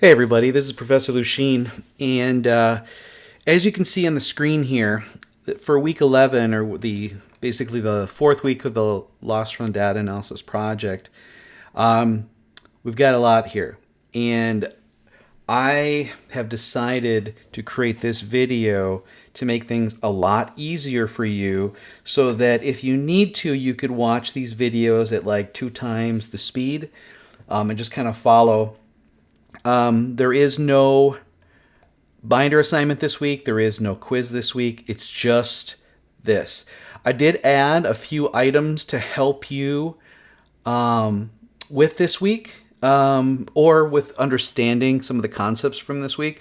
Hey everybody, this is Professor Lucien, and as you can see on the screen here, for week 11, or basically the fourth week of the loss run data analysis project, we've got a lot here, and I have decided to create this video to make things a lot easier for you, so that if you need to, you could watch these videos at like 2 times the speed, and just kind of follow. There is no binder assignment this week. There is no quiz this week. It's just this. I did add a few items to help you with this week, or with understanding some of the concepts from this week.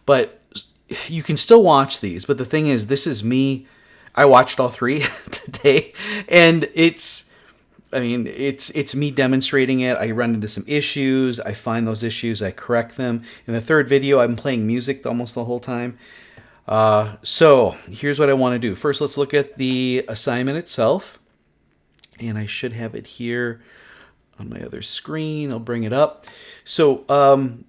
But you can still watch these. But the thing is, this is me. I watched all 3 today, and it's me demonstrating it. I run into some issues. I find those issues. I correct them. In the third video, I'm playing music almost the whole time. So here's what I want to do. First, let's look at the assignment itself. And I should have it here on my other screen. I'll bring it up. So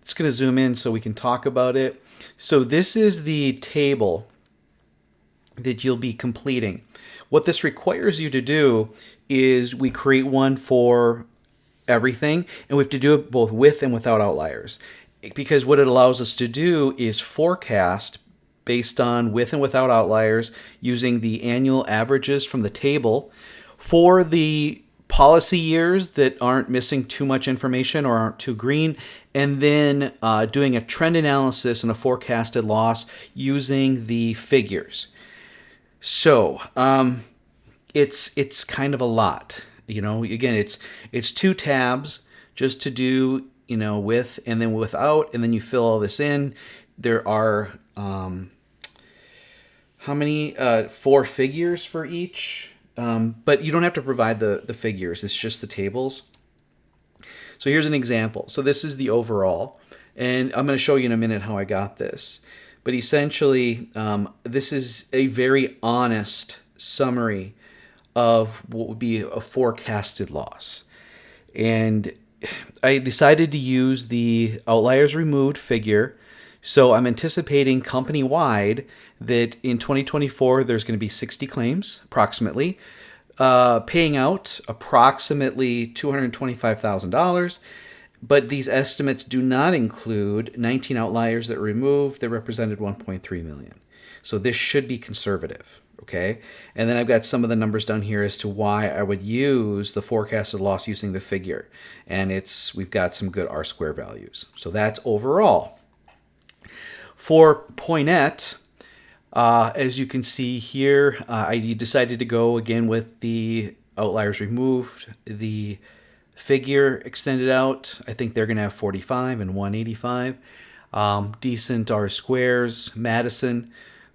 it's going to zoom in so we can talk about it. So this is the table that you'll be completing. What this requires you to do is we create one for everything, and we have to do it both with and without outliers. Because what it allows us to do is forecast based on with and without outliers using the annual averages from the table for the policy years that aren't missing too much information or aren't too green, and then doing a trend analysis and a forecasted loss using the figures. So it's kind of a lot, again, it's 2 tabs just to do, with and then without, and then you fill all this in. There are, how many, 4 figures for each, but you don't have to provide the figures. It's just the tables. So here's an example. So this is the overall, and I'm going to show you in a minute how I got this. But essentially, this is a very honest summary of what would be a forecasted loss. And I decided to use the outliers removed figure. So I'm anticipating company-wide that in 2024, there's going to be 60 claims, approximately, paying out approximately $225,000. But these estimates do not include 19 outliers that were removed that represented 1.3 million. So this should be conservative, okay? And then I've got some of the numbers down here as to why I would use the forecasted loss using the figure. And we've got some good R-square values. So that's overall. For Poinette, as you can see here, I decided to go again with the outliers removed, the figure extended out. I think they're going to have 45 and 185. Decent R squares. Madison,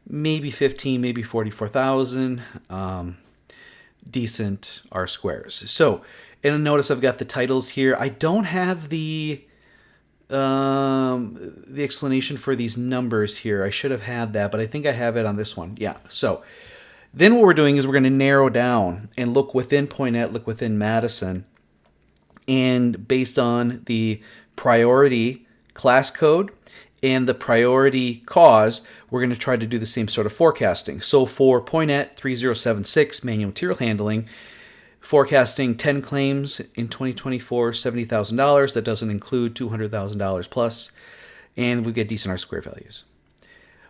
maybe 15, maybe 44,000. Decent R squares. So, and notice I've got the titles here. I don't have the explanation for these numbers here. I should have had that, but I think I have it on this one. Yeah. So then what we're doing is we're going to narrow down and look within Poinette, look within Madison. And based on the priority class code and the priority cause, we're going to try to do the same sort of forecasting. So for Poinette 3076 manual material handling, forecasting 10 claims in 2024, $70,000. That doesn't include $200,000 plus, and we get decent R-square values.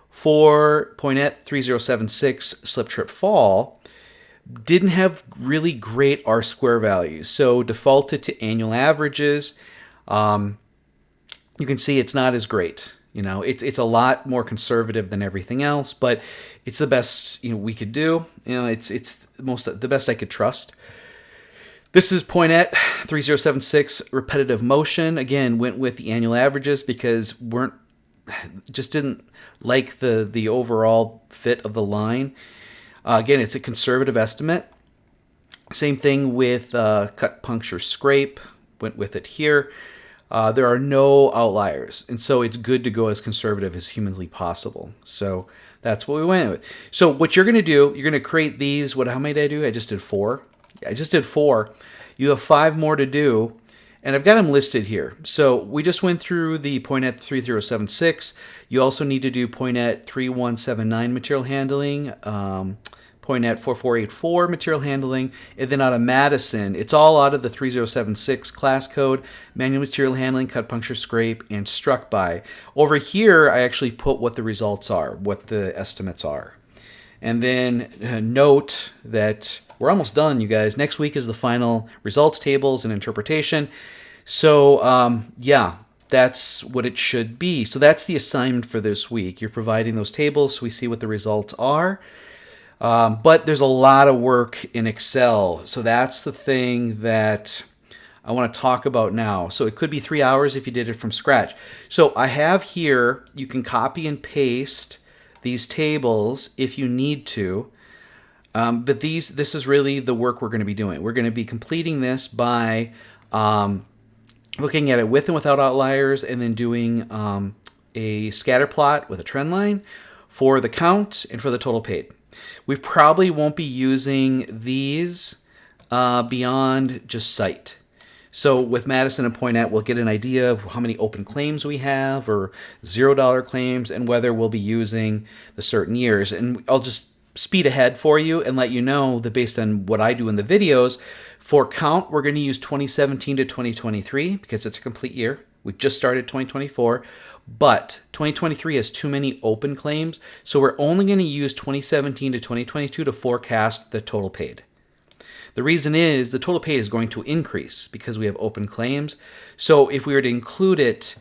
For Poinette 3076 slip trip fall, didn't have really great R-square values, so defaulted to annual averages. You can see it's not as great. It's a lot more conservative than everything else, but it's the best we could do. It's the best I could trust. This is Poinette 3076 repetitive motion. Again, went with the annual averages because just didn't like the overall fit of the line. Again, it's a conservative estimate. Same thing with cut, puncture, scrape. Went with it here. There are no outliers, and so it's good to go as conservative as humanly possible. So that's what we went with. So what you're going to do, you're going to create these. How many did I do? I just did 4. You have 5 more to do, And I've got them listed here. So we just went through the Poinet 3076. You also need to do Poinet 3179 material handling, Poinet 4484 material handling, and then out of Madison, it's all out of the 3076 class code, manual material handling, cut, puncture, scrape, and struck by. Over here, I actually put what the results are, what the estimates are. And then note that we're almost done, you guys. Next week is the final results tables and interpretation. So, yeah, that's what it should be. So that's the assignment for this week. You're providing those tables so we see what the results are. But there's a lot of work in Excel. So that's the thing that I want to talk about now. So it could be 3 hours if you did it from scratch. So I have here, you can copy and paste these tables if you need to. But this is really the work we're going to be doing. We're going to be completing this by looking at it with and without outliers, and then doing a scatter plot with a trend line for the count and for the total paid. We probably won't be using these beyond just sight. So with Madison and Poinet, we'll get an idea of how many open claims we have, or $0 claims, and whether we'll be using the certain years. And I'll just speed ahead for you and let you know that based on what I do in the videos, for count, we're going to use 2017 to 2023 because it's a complete year. We just started 2024, but 2023 has too many open claims, so we're only going to use 2017 to 2022 to forecast the total paid. The reason is the total paid is going to increase because we have open claims. So if we were to include it,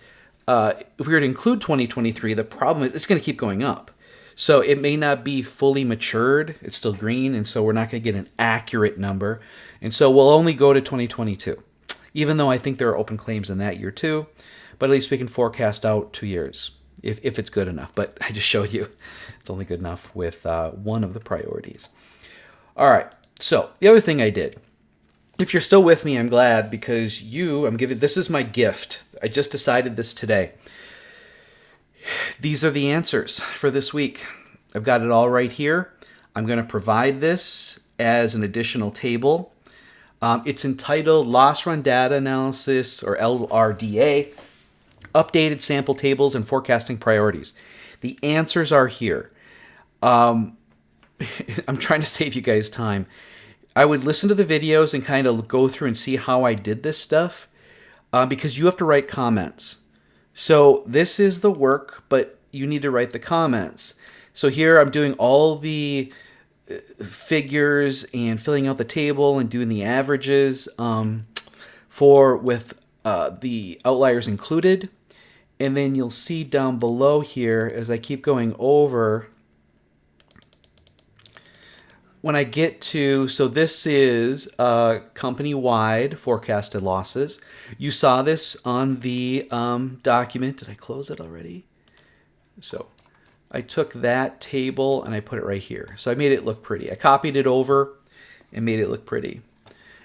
if we were to include 2023, the problem is it's going to keep going up. So it may not be fully matured. It's still green, and so we're not going to get an accurate number. And so we'll only go to 2022, even though I think there are open claims in that year too. But at least we can forecast out 2 years if it's good enough. But I just showed you it's only good enough with one of the priorities. All right. So the other thing I did, if you're still with me, I'm glad, because this is my gift. I just decided this today. These are the answers for this week. I've got it all right here. I'm going to provide this as an additional table. It's entitled Loss Run Data Analysis, or LRDA, Updated Sample Tables and Forecasting Priorities. The answers are here. I'm trying to save you guys time. I would listen to the videos and kind of go through and see how I did this stuff, because you have to write comments. So this is the work, but you need to write the comments. So here I'm doing all the figures and filling out the table and doing the averages with the outliers included. And then you'll see down below here as I keep going over, when I get to, so this is company-wide forecasted losses. You saw this on the document. Did I close it already? So I took that table and I put it right here. So I made it look pretty. I copied it over and made it look pretty.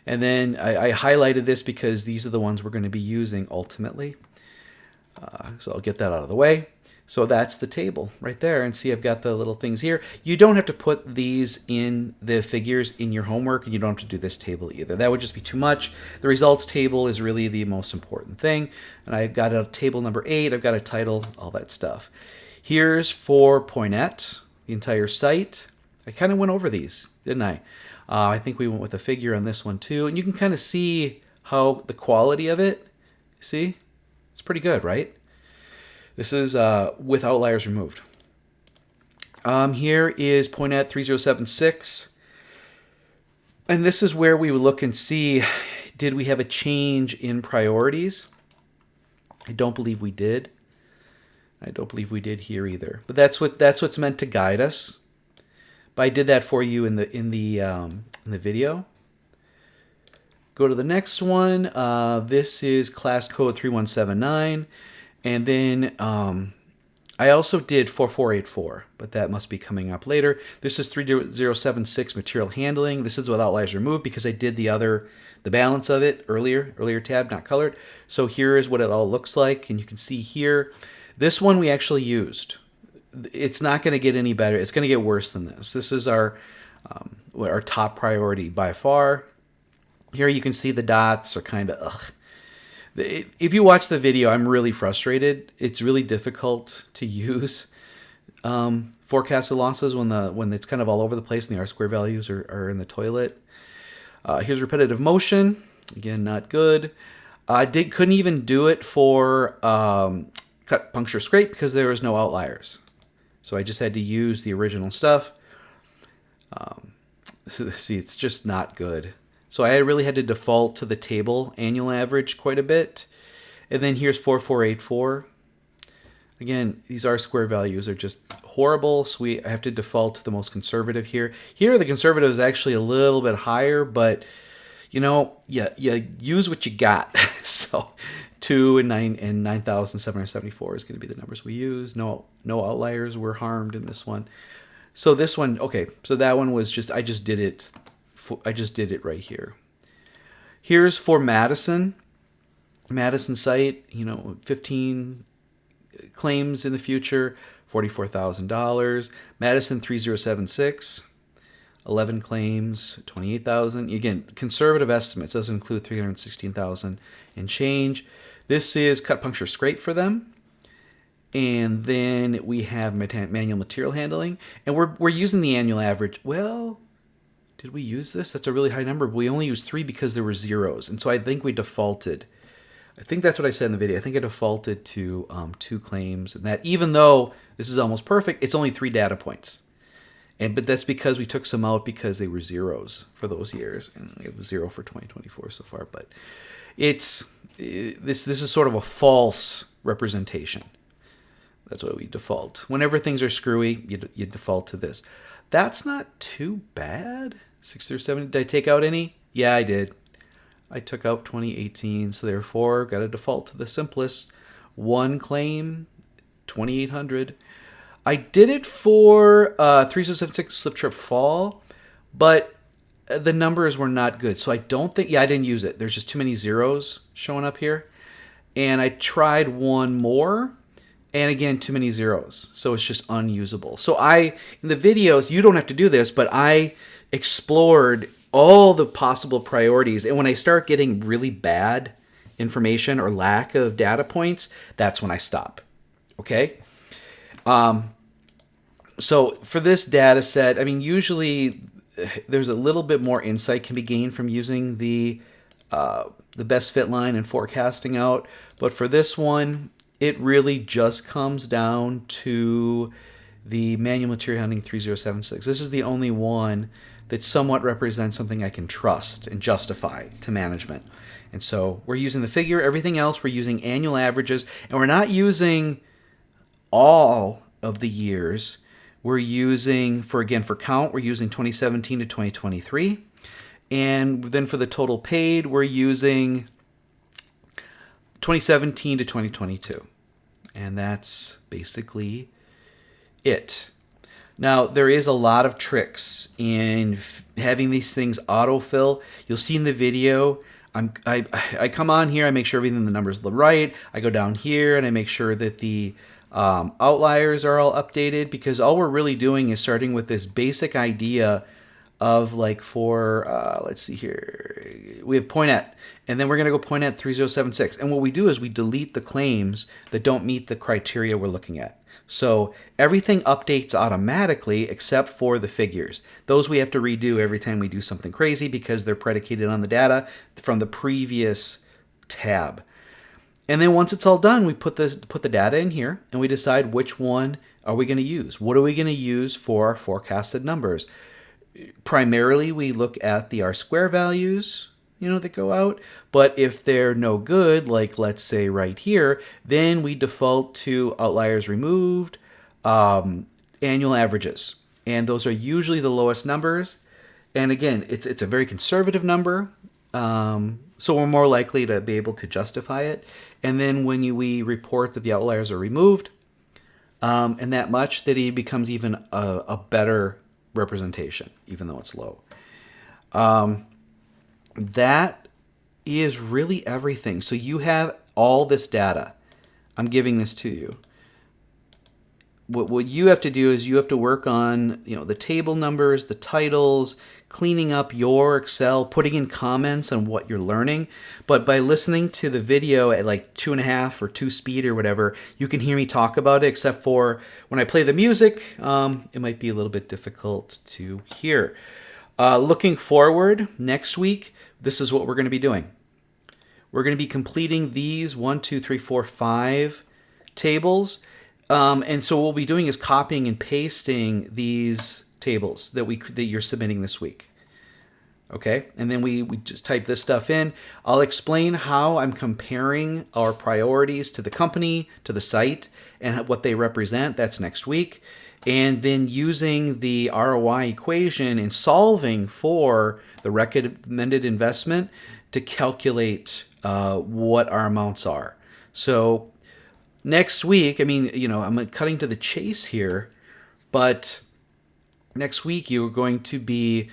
And then I highlighted this because these are the ones we're going to be using ultimately. So I'll get that out of the way. So that's the table right there. And see, I've got the little things here. You don't have to put these in the figures in your homework, and you don't have to do this table either. That would just be too much. The results table is really the most important thing. And I've got a table number 8. I've got a title, all that stuff. Here's for Poinet, the entire site. I kind of went over these, didn't I? I think we went with a figure on this one too. And you can kind of see how the quality of it, see? It's pretty good, right? This is with outliers removed. Here is Poinet 3076. And this is where we would look and see, did we have a change in priorities? I don't believe we did. I don't believe we did here either. But that's what's meant to guide us. But I did that for you in the video. Go to the next one. This is class code 3179. And then I also did 4484, but that must be coming up later. This is 3076 material handling. This is with outliers removed because I did the balance of it earlier tab, not colored. So here is what it all looks like. And you can see here, this one we actually used. It's not going to get any better. It's going to get worse than this. This is our top priority by far. Here you can see the dots are kind of ugh. If you watch the video, I'm really frustrated. It's really difficult to use forecasted losses when it's kind of all over the place and the R-square values are in the toilet. Here's repetitive motion. Again, not good. I couldn't even do it for cut, puncture, scrape because there was no outliers. So I just had to use the original stuff. See, it's just not good. So I really had to default to the table annual average quite a bit. And then here's 4484. Again, these R-square values are just horrible, so I have to default to the most conservative here. Here, the conservative is actually a little bit higher, but you use what you got. So 2 and 9,774 is going to be the numbers we use. No outliers were harmed in this one. So this one, okay. So that one was just I just did it right here. Here's for Madison site. 15 claims in the future, $44,000. Madison 3076. 11 claims, 28,000. Again, conservative estimates doesn't include 316,000 and change. This is cut, puncture, scrape for them. And then we have manual material handling. And we're using the annual average. Well, did we use this? That's a really high number. But we only used 3 because there were zeros. And so I think we defaulted. I think that's what I said in the video. I think I defaulted to 2 claims. And that even though this is almost perfect, it's only 3 data points. But that's because we took some out because they were zeros for those years, and it was 0 for 2024 so far. But this is sort of a false representation. That's why we default. Whenever things are screwy, you default to this. That's not too bad. 60 or 70. Did I take out any? Yeah, I did. I took out 2018, so therefore got to default to the simplest. 1 claim, 2,800. I did it for 3076 slip trip fall, but the numbers were not good. So I don't think, I didn't use it. There's just too many zeros showing up here. And I tried one more, and again, too many zeros. So it's just unusable. So in the videos, you don't have to do this, but I explored all the possible priorities. And when I start getting really bad information or lack of data points, that's when I stop. Okay? So for this data set, I mean, usually there's a little bit more insight can be gained from using the best fit line and forecasting out. But for this one, it really just comes down to the manual material handling 3076. This is the only one that somewhat represents something I can trust and justify to management. And so we're using the figure. Everything else, we're using annual averages. And we're not using all of the years. We're using, for count, we're using 2017 to 2023. And then for the total paid, we're using 2017 to 2022. And that's basically it. Now, there is a lot of tricks in having these things autofill. You'll see in the video, I come on here, I make sure everything in the numbers are right. I go down here and I make sure that the outliers are all updated, because all we're really doing is starting with this basic idea of like for, let's see here, we have point at, and then we're going to go point at 3076. And what we do is we delete the claims that don't meet the criteria we're looking at. So everything updates automatically except for the figures. Those we have to redo every time we do something crazy because they're predicated on the data from the previous tab. And then once it's all done, we put the data in here and we decide which one are we going to use. What are we going to use for our forecasted numbers? Primarily, we look at the R-square values, that go out. But if they're no good, like let's say right here, then we default to outliers removed, annual averages. And those are usually the lowest numbers. And again, it's a very conservative number. So we're more likely to be able to justify it. And then when we report that the outliers are removed, and that much, that it becomes even a better representation, even though it's low. That is really everything. So you have all this data. I'm giving this to you. what you have to do is you have to work on, the table numbers, the titles, cleaning up your Excel, putting in comments on what you're learning. But by listening to the video at like 2.5 or 2 speed or whatever, you can hear me talk about it, except for when I play the music, it might be a little bit difficult to hear. Looking forward, next week, this is what we're going to be doing. We're going to be completing these 1, 2, 3, 4, 5 tables. And so what we'll be doing is copying and pasting these tables that you're submitting this week. Okay, and then we just type this stuff in. I'll explain how I'm comparing our priorities to the company, to the site, and what they represent. That's next week. And then using the ROI equation and solving for the recommended investment to calculate what our amounts are. So next week, I'm cutting to the chase here, but next week you're going to be,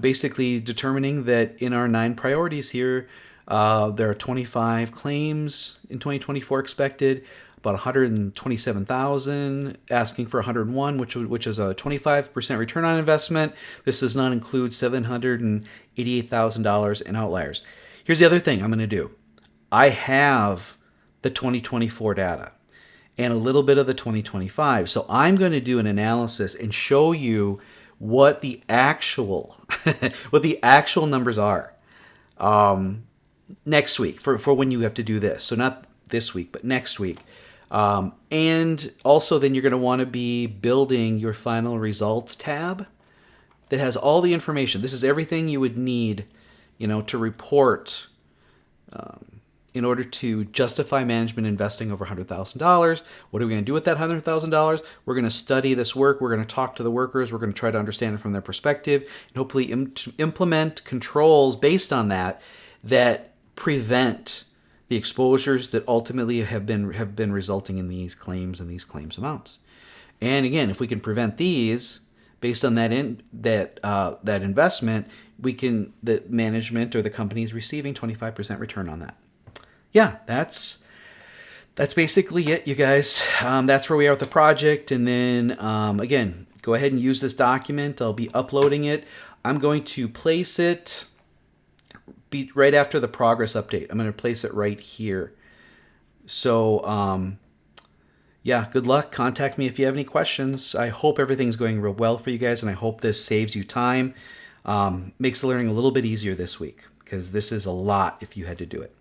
basically determining that in our 9 priorities here, there are 25 claims in 2024 expected, about 127,000, asking for 101, which is a 25% return on investment. This does not include $788,000 in outliers. Here's the other thing I'm going to do. I have the 2024 data and a little bit of the 2025. So I'm going to do an analysis and show you what the actual numbers are next week for when you have to do this. So not this week, but next week. And also then you're going to want to be building your final results tab that has all the information. This is everything you would need, to report in order to justify management investing over $100,000. What are we going to do with that $100,000? We're going to study this work. We're going to talk to the workers. We're going to try to understand it from their perspective and hopefully implement controls based on that prevent the exposures that ultimately have been resulting in these claims and these claims amounts. And again, if we can prevent these based on that investment, the management or the company is receiving 25% return on that. Yeah, that's basically it, you guys. That's where we are with the project. And then, again, go ahead and use this document. I'll be uploading it. I'm going to place it right after the progress update. I'm going to place it right here. So, yeah, good luck. Contact me if you have any questions. I hope everything's going real well for you guys, and I hope this saves you time. Makes the learning a little bit easier this week, because this is a lot if you had to do it.